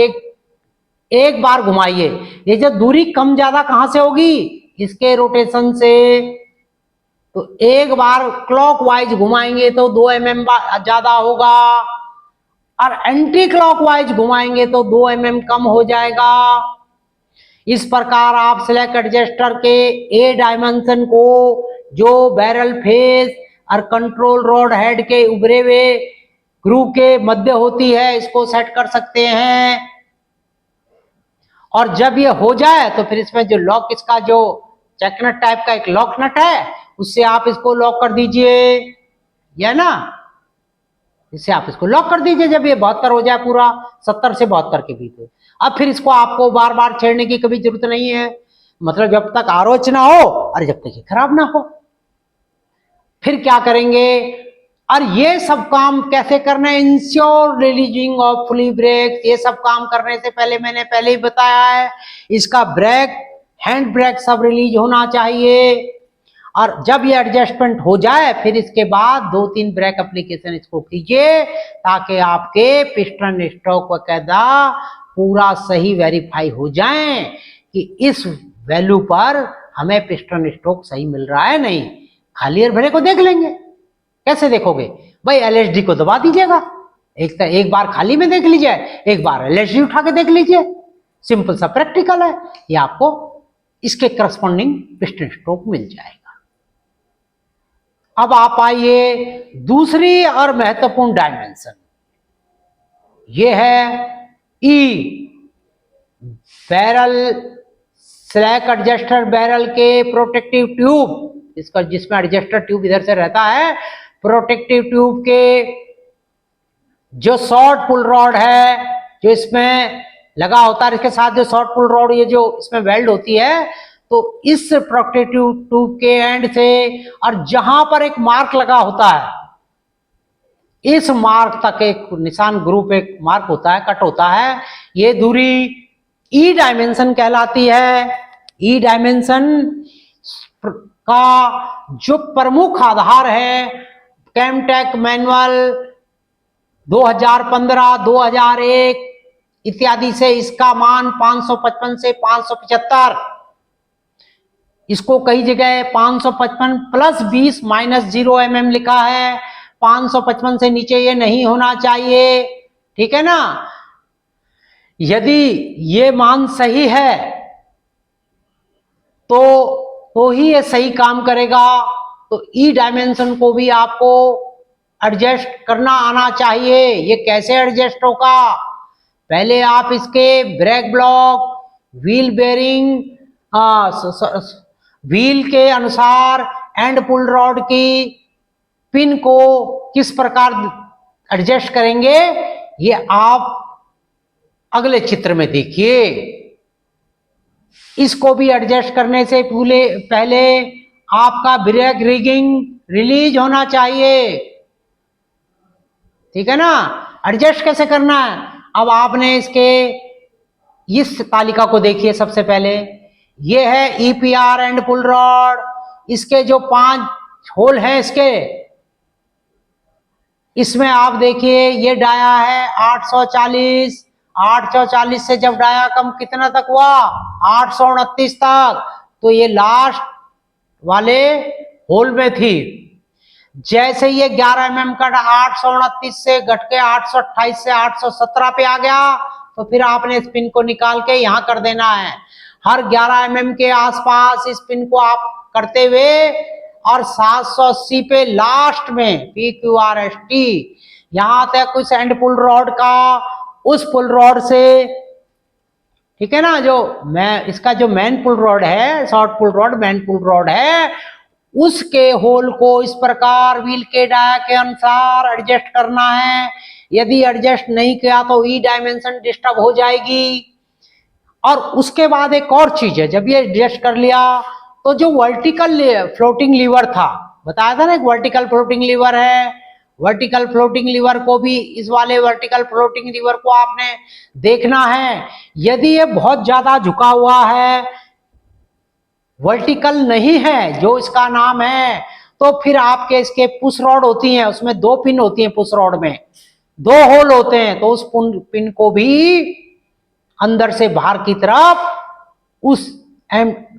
एक बार घुमाइए। ये जो दूरी कम ज्यादा कहां से होगी, इसके रोटेशन से। तो एक बार क्लॉकवाइज घुमाएंगे तो 2 mm ज्यादा होगा और एंटी क्लॉकवाइज घुमाएंगे तो 2 mm कम हो जाएगा। इस प्रकार आप सिलेक्ट एडजस्टर के ए डायमेंशन को जो बैरल फेस और कंट्रोल रॉड हेड के उभरे हुए ग्रूव के मध्य होती है, इसको सेट कर सकते हैं। और जब ये हो जाए तो फिर इसमें जो लॉक, इसका जो चेक नट टाइप का एक लॉक नट है, उससे आप इसको लॉक कर दीजिए, या ना, इससे आप इसको लॉक कर दीजिए जब ये 72 हो जाए पूरा, 70 से 72 के बीच। अब फिर इसको आपको बार बार छेड़ने की कभी जरूरत नहीं है, मतलब जब तक ROH ना हो और जब तक ये खराब ना हो। फिर क्या करेंगे, और ये सब काम कैसे करना है, ensure releasing of fully brake. ये सब काम करने से पहले मैंने पहले ही बताया है, इसका ब्रेक हैंड ब्रेक सब रिलीज होना चाहिए। और जब ये एडजस्टमेंट हो जाए फिर इसके बाद 2-3 ब्रेक एप्लीकेशन इसको कीजिए ताकि आपके पिस्टन स्ट्रोक वगैरह पूरा सही वेरीफाई हो जाए कि इस वैल्यू पर हमें पिस्टन स्ट्रोक सही मिल रहा है नहीं। खाली एयर भरे को देख लेंगे। कैसे देखोगे भाई, LSD को दबा दीजिएगा, एक बार खाली में देख लीजिए, एक बार LSD उठा के देख लीजिए, सिंपल सा प्रैक्टिकल है। ये आपको इसके करस्पॉन्डिंग पिस्टन स्ट्रोक मिल जाएगा। अब आप आइए दूसरी और महत्वपूर्ण डायमेंशन, ये है ई बैरल स्लैक एडजस्टर बैरल के प्रोटेक्टिव ट्यूब, इसका जिसमें एडजस्टर ट्यूब इधर से रहता है, प्रोटेक्टिव ट्यूब के जो शॉर्ट पुल रॉड है जो इसमें लगा होता है, इसके साथ जो शॉर्ट पुल रॉड ये जो इसमें वेल्ड होती है, तो इस प्रोटेक्टिव ट्यूब के एंड से और जहां पर एक मार्क लगा होता है, इस मार्क तक एक निशान ग्रुप एक मार्क होता है, कट होता है, ये दूरी ई डायमेंशन कहलाती है। ई डायमेंशन का जो प्रमुख आधार है केमटेक मैनुअल 2015, 2001 इत्यादि से इसका मान 555 से 575, इसको कई जगह 555 प्लस 20 माइनस 0 mm लिखा है। 555 से नीचे ये नहीं होना चाहिए, ठीक है ना। यदि ये मान सही है तो ही ये सही काम करेगा। तो ई डायमेंशन को भी आपको एडजस्ट करना आना चाहिए। ये कैसे एडजस्ट होगा, पहले आप इसके brake block, wheel bearing, wheel के अनुसार एंड पुल रॉड की पिन को किस प्रकार एडजस्ट करेंगे, ये आप अगले चित्र में देखिए। इसको भी एडजस्ट करने से पहले आपका ब्रेक रिगिंग रिलीज होना चाहिए, ठीक है ना। एडजस्ट कैसे करना है, अब आपने इसके इस तालिका को देखिए। सबसे पहले ये है ईपीआर एंड पुल रॉड, इसके जो 5 होल हैं इसके, इसमें आप देखिए ये डाया है 840, 840 से जब डाया कम कितना तक हुआ, 829 तक, तो ये लास्ट वाले होल में थी। जैसे ये 11 mm का 829 से घट के 828 से 817 पे आ गया, तो फिर आपने इस पिन को निकाल के यहां कर देना है। हर 11 mm के आसपास इस पिन को आप करते हुए और 780 पे लास्ट में PQRST यहां तक उस एंड पुल रॉड का, उस पुल रॉड से, ठीक है ना, जो इसका जो मेन पुल रॉड है, शॉर्ट पुल रॉड मेन पुल रॉड है, उसके होल को इस प्रकार व्हील के डाया के अनुसार एडजस्ट करना है। यदि एडजस्ट नहीं किया तो ई डायमेंशन डिस्टर्ब हो जाएगी। और उसके बाद एक और चीज है, जब ये एडजस्ट कर लिया तो जो वर्टिकल फ्लोटिंग लीवर था, बताया था ना, एक वर्टिकल फ्लोटिंग लीवर है, वर्टिकल फ्लोटिंग लीवर को भी, इस वाले वर्टिकल फ्लोटिंग लीवर को आपने देखना है। यदि ये बहुत ज्यादा झुका हुआ है, वर्टिकल नहीं है जो इसका नाम है, तो फिर आपके इसके पुश रॉड होती हैं, उसमें 2 पिन होती हैं, पुश रॉड में 2 होल होते हैं, तो उस पिन को भी अंदर से बाहर की तरफ, उस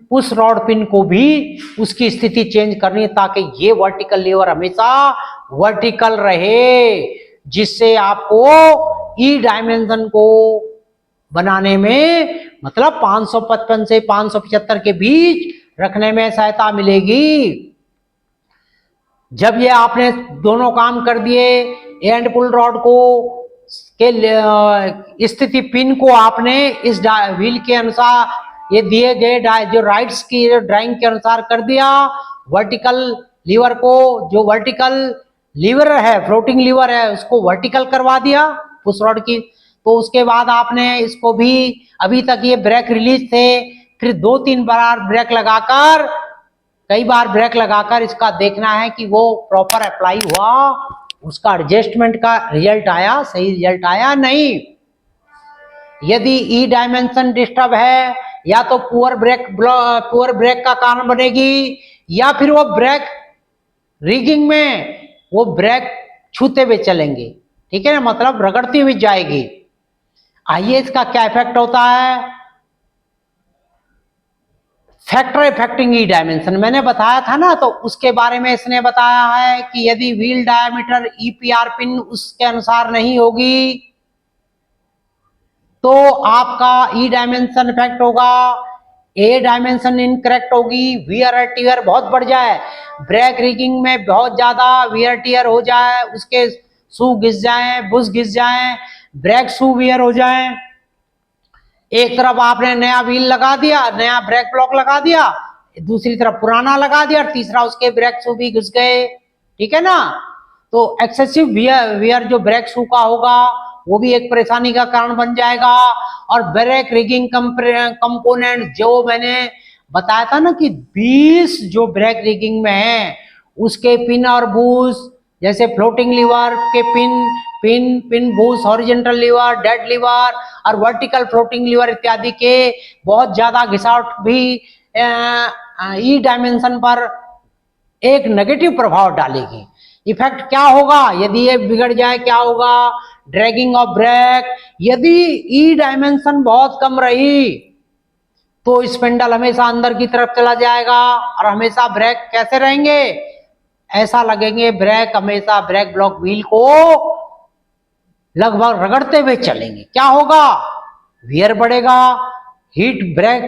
पुश रॉड पिन को भी उसकी स्थिति चेंज करनी है, ताकि ये वर्टिकल लीवर हमेशा वर्टिकल रहे, जिससे आपको ई डायमेंशन को बनाने में, मतलब 555 से 575 के बीच रखने में सहायता मिलेगी। जब ये आपने दोनों काम कर दिए, एंड पुल रॉड को के स्थिति पिन को आपने इस व्हील के अनुसार, ये दिए गए जो राइट्स की ड्राइंग के अनुसार कर दिया, वर्टिकल लीवर को, जो वर्टिकल लीवर है, फ्लोटिंग लीवर है, उसको वर्टिकल करवा दिया पुश रॉड की। तो उसके बाद आपने इसको भी, अभी तक ये ब्रेक रिलीज थे, फिर 2-3 बार ब्रेक लगाकर, कई बार ब्रेक लगाकर इसका देखना है कि वो प्रॉपर अप्लाई हुआ, उसका एडजस्टमेंट का रिजल्ट आया, सही रिजल्ट आया नहीं। यदि ई डायमेंशन डिस्टर्ब है, या तो पुअर ब्रेक का कारण बनेगी, या फिर वो ब्रेक रिगिंग में वो ब्रेक छूते हुए चलेंगे, ठीक है ना, मतलब रगड़ती हुई जाएगी। आइए इसका क्या इफेक्ट होता है। फैक्टर इफेक्टिंग ई डायमेंशन मैंने बताया था ना, तो उसके बारे में इसने बताया है कि यदि व्हील डायमीटर ईपीआर पिन उसके अनुसार नहीं होगी, तो आपका ई डायमेंशन इफेक्ट होगा, ए डायमेंशन इनकरेक्ट होगी, वियर एंड टियर बहुत बढ़ जाए, ब्रेक रिगिंग में बहुत ज्यादा वियर टियर हो जाए, उसके शू घिस जाए, बुश घिस जाए, ब्रेक शू वियर हो जाए। एक तरफ आपने नया व्हील लगा दिया, नया ब्रेक ब्लॉक लगा दिया, दूसरी तरफ पुराना लगा दिया, तीसरा उसके ब्रेक शू भी घुस गए, ठीक है ना। तो एक्सेसिव वियर जो ब्रेक शू का होगा वो भी एक परेशानी का कारण बन जाएगा। और ब्रेक रिगिंग कंपोनेंट जो मैंने बताया था ना कि 20 जो ब्रेक रिगिंग में है, उसके पिन और बूस, जैसे फ्लोटिंग लीवर के pin bush, horizontal lever, dead lever और वर्टिकल फ्लोटिंग लीवर इत्यादि के बहुत ज्यादा घिसावट भी ई डायमेंशन पर एक नेगेटिव प्रभाव डालेगी। इफेक्ट क्या होगा, यदि ये बिगड़ जाए क्या होगा, ड्रैगिंग ऑफ ब्रेक। यदि ई डायमेंशन बहुत कम रही तो स्पिंडल हमेशा अंदर की तरफ चला जाएगा और हमेशा ब्रेक कैसे रहेंगे, ऐसा लगेंगे ब्रेक हमेशा ब्रेक ब्लॉक व्हील को लगभग रगड़ते हुए चलेंगे। क्या होगा, वियर बढ़ेगा, हीट ब्रेक,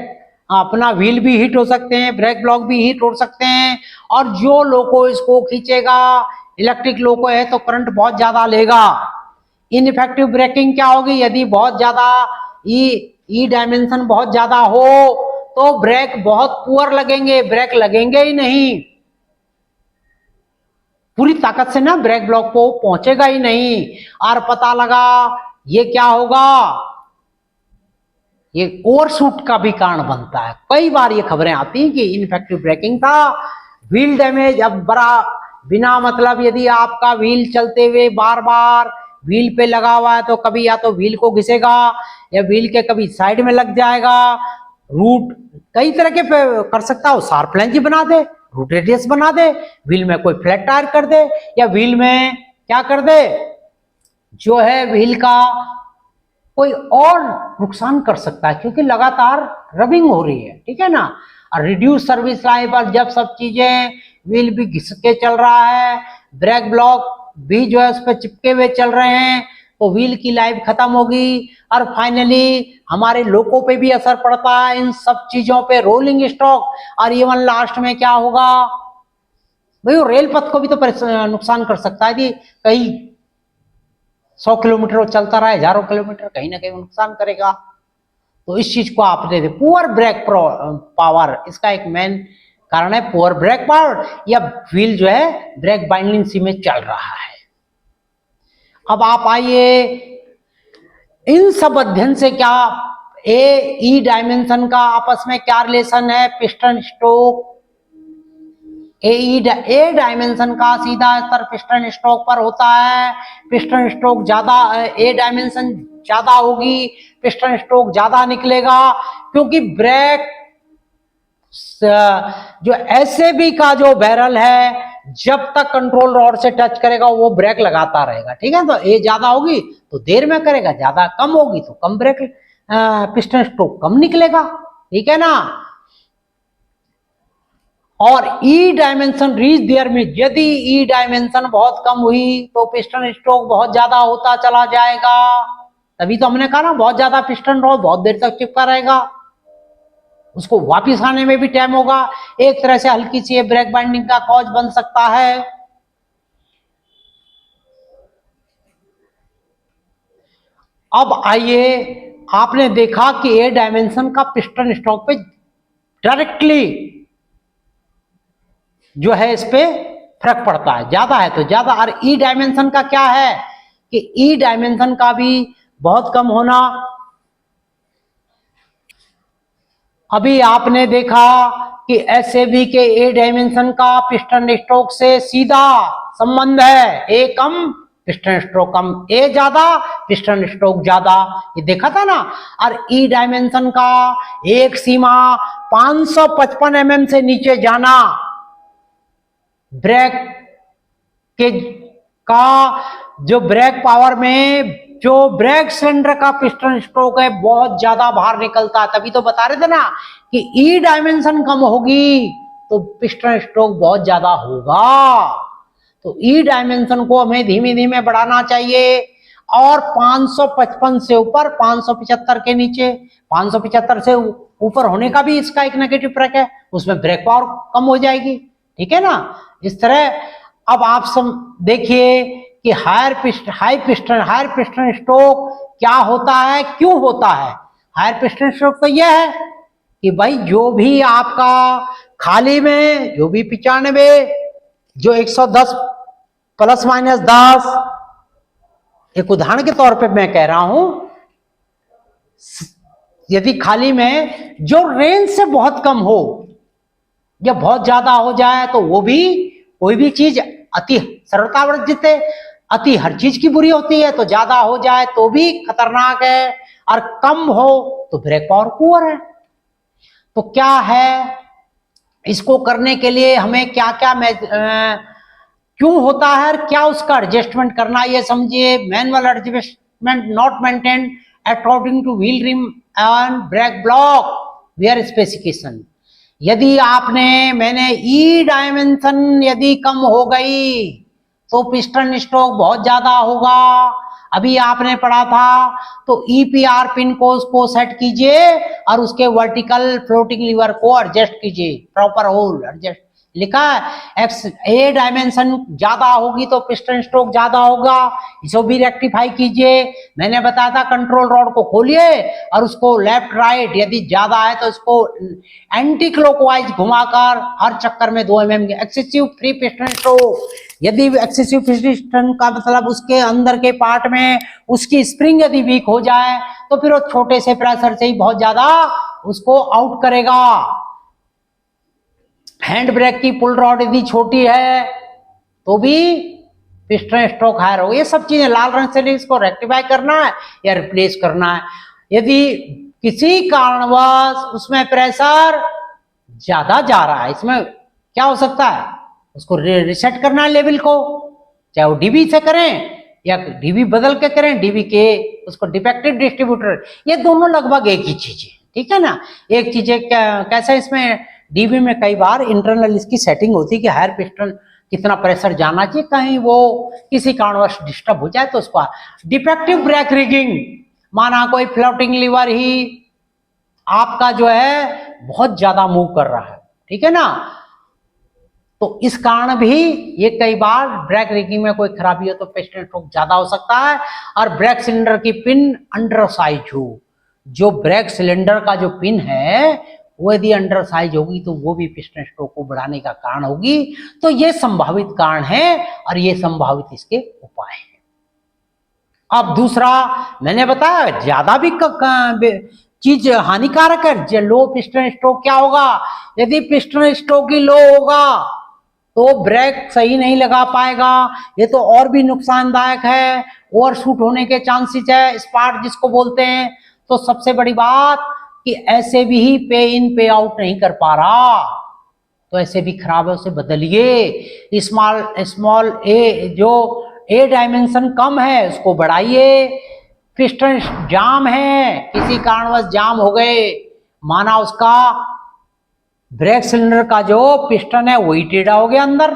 अपना व्हील भी हीट हो सकते हैं, ब्रेक ब्लॉक भी हीट हो सकते हैं, और जो लोको इसको खींचेगा, इलेक्ट्रिक लोको है तो करंट बहुत ज्यादा लेगा। इनइफेक्टिव ब्रेकिंग क्या होगी, यदि बहुत ज्यादा ई डायमेंशन बहुत ज्यादा हो तो ब्रेक बहुत पुअर लगेंगे, ब्रेक लगेंगे ही नहीं, पूरी ताकत से ना ब्रेक ब्लॉक को पहुंचेगा ही नहीं। और पता लगा ये क्या होगा, ये ओवरशूट का भी कारण बनता है। कई बार ये खबरें आती हैं कि इनफेक्टिव ब्रेकिंग था, व्हील डैमेज, अब बड़ा बिना मतलब यदि आपका व्हील चलते हुए बार बार व्हील पे लगा हुआ है तो कभी या तो व्हील को घिसेगा या व्हील के कभी साइड में लग जाएगा। रूट कई तरह के कर सकता हो, शार्प लेंथ बना दे, रूट रेडियस बना दे, व्हील में कोई फ्लैट टायर कर दे, या व्हील में क्या कर दे, जो है व्हील का कोई और नुकसान कर सकता है क्योंकि लगातार रबिंग हो रही है, ठीक है ना। और रिड्यूस सर्विस लाइफ पर जब सब चीजें, व्हील भी घिस के चल रहा है, ब्रेक ब्लॉक भी जो है उस पर चिपके हुए चल रहे हैं, तो व्हील की लाइफ खत्म होगी। और फाइनली हमारे लोगों पे भी असर पड़ता है इन सब चीजों पे, रोलिंग स्टॉक। और इवन लास्ट में क्या होगा भाई, वो रेल पथ को भी तो नुकसान कर सकता है कि कहीं 100 किलोमीटर वो चलता रहा है, हजारों किलोमीटर, कहीं ना कहीं नुकसान करेगा। तो इस चीज को आप दे दे। पुअर ब्रेक पावर इसका एक मेन कारण है, पुअर ब्रेक पावर, या व्हील जो है ब्रेक बाइंडिंग सी में चल रहा है। अब आप आइए, इन सब अध्ययन से क्या ए ई डायमेंशन का आपस में क्या रिलेशन है, पिस्टन स्ट्रोक ए डायमेंशन का सीधा असर पिस्टन स्ट्रोक पर होता है। पिस्टन स्ट्रोक ज्यादा, ए डायमेंशन ज्यादा होगी, पिस्टन स्ट्रोक ज्यादा निकलेगा, क्योंकि ब्रेक जो एसएबी का जो बैरल है जब तक कंट्रोल रॉड से टच करेगा वो ब्रेक लगाता रहेगा, ठीक है। तो ए ज्यादा होगी तो देर में करेगा, ज्यादा कम होगी तो कम ब्रेक पिस्टन स्ट्रोक कम निकलेगा, ठीक है ना। और ई डायमेंशन रीच देयर में, यदि ई डायमेंशन बहुत कम हुई तो पिस्टन स्ट्रोक बहुत ज्यादा होता चला जाएगा। तभी तो हमने कहा ना, बहुत ज्यादा पिस्टन रॉड बहुत देर तक चिपका रहेगा, उसको वापस आने में भी टाइम होगा। एक तरह से हल्की सी ब्रेक बाइंडिंग का कॉज बन सकता है। अब आइए, आपने देखा कि ए डायमेंशन का पिस्टन स्ट्रोक पे डायरेक्टली जो है इस पे फर्क पड़ता है, ज्यादा है तो ज्यादा। और ई डायमेंशन का क्या है कि ई डायमेंशन का भी बहुत कम होना। अभी आपने देखा कि एसएबी के ए डायमेंशन का पिस्टन स्ट्रोक से सीधा संबंध है, ए कम पिस्टन स्ट्रोक कम, ए ज्यादा पिस्टन स्ट्रोक ज्यादा, ये देखा था ना। और ई डायमेंशन का एक सीमा 555 mm से नीचे जाना, ब्रेक के का जो ब्रेक पावर में जो ब्रेक सिलेंडर का पिस्टन स्ट्रोक है बहुत ज्यादा बाहर निकलता है। तभी तो बता रहे थे ना कि ई डायमेंशन कम होगी तो पिस्टन स्ट्रोक बहुत ज्यादा होगा। तो ई डायमेंशन को हमें धीमे धीमे बढ़ाना चाहिए, और 555 से ऊपर, 575 के नीचे, 575 से ऊपर होने का भी इसका एक नेगेटिव ट्रैक है, उसमें ब्रेक पावर कम हो जाएगी, ठीक है ना। इस तरह अब आप सब देखिए कि हायर पिस्टन स्ट्रोक क्या होता है, क्यों होता है। हायर पिस्टन स्ट्रोक तो यह है कि भाई जो भी आपका खाली में जो भी 95, जो 110 प्लस माइनस 10, एक उदाहरण के तौर पे मैं कह रहा हूं, यदि खाली में जो रेंज से बहुत कम हो या बहुत ज्यादा हो जाए तो वो भी, कोई भी चीज अति सरलता वर्जित है, अति हर चीज की बुरी होती है, तो ज्यादा हो जाए तो भी खतरनाक है, और कम हो तो ब्रेक पावर पुअर है। तो क्या है, इसको करने के लिए हमें क्या क्या क्यों होता है और क्या उसका एडजस्टमेंट करना, ये समझिए। Manual adjustment not maintain according to wheel rim and brake block wear specification. यदि मैंने ई डायमेंशन यदि कम हो गई तो पिस्टन स्ट्रोक बहुत ज्यादा होगा। अभी आपने पढ़ा था, तो ईपीआर पिन को उसको सेट कीजिए और उसके वर्टिकल फ्लोटिंग लीवर को एडजस्ट कीजिए, प्रॉपर होल एडजस्ट लिखा है। एक्स ए डायमेंशन ज्यादा होगी तो पिस्टन स्ट्रोक ज्यादा होगा, इसको भी रेक्टिफाई कीजिए। मैंने बताया था कंट्रोल रॉड को खोलिए और उसको लेफ्ट राइट, यदि ज्यादा है तो उसको एंटी क्लॉकवाइज घुमाकर हर चक्कर में 2 mm के एक्सेसिव फ्री पिस्टन स्ट्रोक। यदि एक्सेसिव पिस्टन का मतलब उसके अंदर के पार्ट में उसकी स्प्रिंग यदि वीक हो जाए तो फिर वो छोटे से प्रेशर से ही बहुत ज्यादा उसको आउट करेगा। हैंड ब्रेक की पुल रॉड यदि छोटी है तो भी पिस्टन स्ट्रोक हायर हो। ये सब चीजें लाल रंग से इसको रेक्टिफाई करना है या रिप्लेस करना है। यदि किसी कारणवश उसमें प्रेशर ज्यादा जा रहा है, इसमें क्या हो सकता है, उसको रिसेट करना है लेवल को, चाहे वो डीबी से करें या डीबी बदल के करें, डीबी के उसको डिफेक्टिव डिस्ट्रीब्यूटर, ये दोनों लगभग एक ही चीज है, ठीक है ना। एक चीज है कैसे इसमें डीबी में कई बार इंटरनल इसकी सेटिंग होती है कि हायर पिस्टन कितना प्रेशर जाना चाहिए, कहीं वो किसी कारणवश डिस्टर्ब हो जाए तो उसको डिफेक्टिव ब्रेक रिगिंग, माना कोई फ्लोटिंग लीवर ही आपका जो है बहुत ज्यादा मूव कर रहा है, ठीक है ना, तो इस कारण भी ये कई बार ब्रेक रिगिंग में कोई खराबी हो तो पिस्टन स्ट्रोक ज्यादा हो सकता है। और ब्रेक सिलेंडर की पिन अंडर साइज हो, जो ब्रेक सिलेंडर का जो पिन है वो यदि अंडर साइज होगी तो वो भी पिस्टन स्ट्रोक को बढ़ाने का कारण होगी। तो ये संभावित कारण है और ये संभावित इसके उपाय है। अब दूसरा मैंने बताया ज्यादा भी चीज हानिकारक है। लो पिस्टन स्ट्रोक क्या होगा, यदि पिस्टन स्ट्रोक ही लो होगा तो ब्रेक सही नहीं लगा पाएगा, ये तो और भी नुकसानदायक है, ओवरशूट होने के चांसेस है, स्पार्क जिसको बोलते हैं। तो सबसे बड़ी बात कि ऐसे भी ही पे इन पे आउट नहीं कर पा रहा, तो ऐसे भी खराब है, उसे बदलिए। स्मॉल ए जो ए डायमेंशन कम है उसको बढ़ाइए। पिस्टन जाम है, किसी कारणवश जाम हो गए, माना उसका ब्रेक सिलेंडर का जो पिस्टन है वही टेढ़ा हो गया, अंदर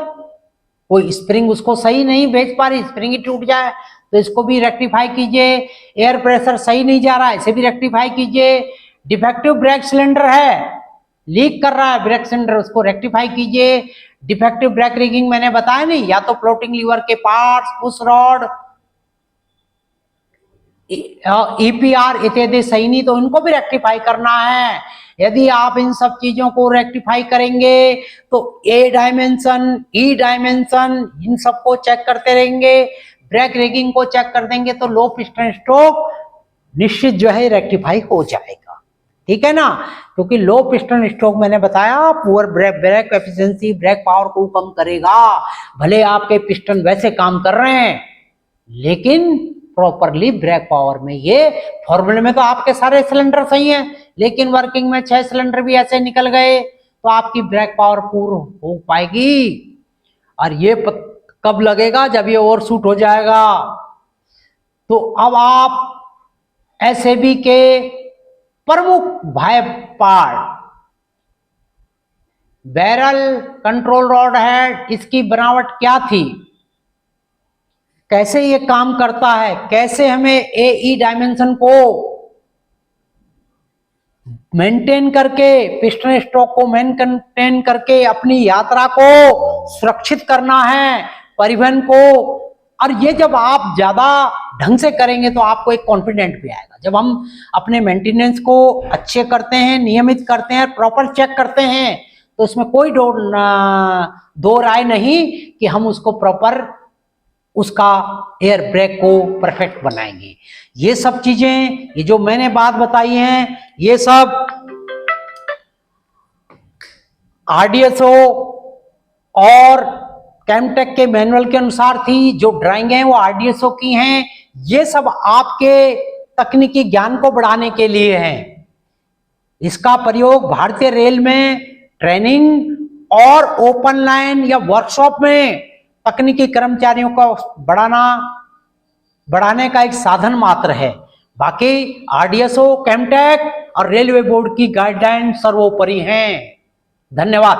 कोई स्प्रिंग उसको सही नहीं भेज पा रही, स्प्रिंग ही टूट जाए तो इसको भी रेक्टिफाई कीजिए। एयर प्रेशर सही नहीं जा रहा है, इसे भी रेक्टिफाई कीजिए। डिफेक्टिव ब्रेक सिलेंडर है, लीक कर रहा है ब्रेक सिलेंडर, उसको रेक्टिफाई कीजिए। डिफेक्टिव ब्रेक रिगिंग मैंने बताया नहीं, या तो फ्लोटिंग लीवर के पार्ट्स, पुश रॉड, ईपीआर इत्यादि सही नहीं तो इनको भी रेक्टिफाई करना है। यदि आप इन सब चीजों को रेक्टिफाई करेंगे तो ए डायमेंशन, ई डायमेंशन, इन सबको चेक करते रहेंगे, ब्रेक रिगिंग को चेक कर देंगे तो लो पिस्टन स्ट्रोक निश्चित जो है रेक्टिफाई हो जाएगा, ठीक है ना। क्योंकि लो पिस्टन स्ट्रोक मैंने बताया poor brake efficiency, brake power को कम करेगा। भले आपके पिस्टन वैसे काम कर रहे हैं लेकिन प्रॉपरली ब्रेक पावर में, ये फॉर्मूले में तो आपके सारे सिलेंडर सही हैं लेकिन वर्किंग में 6 सिलेंडर भी ऐसे निकल गए तो आपकी ब्रेक पावर पूर्ण हो पाएगी। और ये कब लगेगा, जब ये ओवरशूट हो जाएगा। तो अब आप एसएबी के प्रमुख बाह्य part, barrel, control rod head, इसकी बनावट क्या थी, कैसे ये काम करता है, कैसे हमें एई डायमेंशन को मेंटेन करके, पिस्टन स्ट्रोक को मेंटेन करके अपनी यात्रा को सुरक्षित करना है, परिवहन को। और ये जब आप ज्यादा ढंग से करेंगे तो आपको एक कॉन्फिडेंट भी आएगा। जब हम अपने मेंटेनेंस को अच्छे करते हैं, नियमित करते हैं, प्रॉपर चेक करते हैं तो इसमें कोई दो राय नहीं कि हम उसको प्रॉपर उसका एयर ब्रेक को परफेक्ट बनाएंगे। ये सब चीजें, ये जो मैंने बात बताई हैं, ये सब आरडीएसओ और कैमटेक के मैनुअल के अनुसार थी। जो ड्राइंग है वो आरडीएसओ की हैं। ये सब आपके तकनीकी ज्ञान को बढ़ाने के लिए है। इसका प्रयोग भारतीय रेल में ट्रेनिंग और ओपन लाइन या वर्कशॉप में तकनीकी कर्मचारियों को बढ़ाने का एक साधन मात्र है। बाकी आरडीएसओ, कैमटेक और रेलवे बोर्ड की गाइडलाइन सर्वोपरि हैं। धन्यवाद।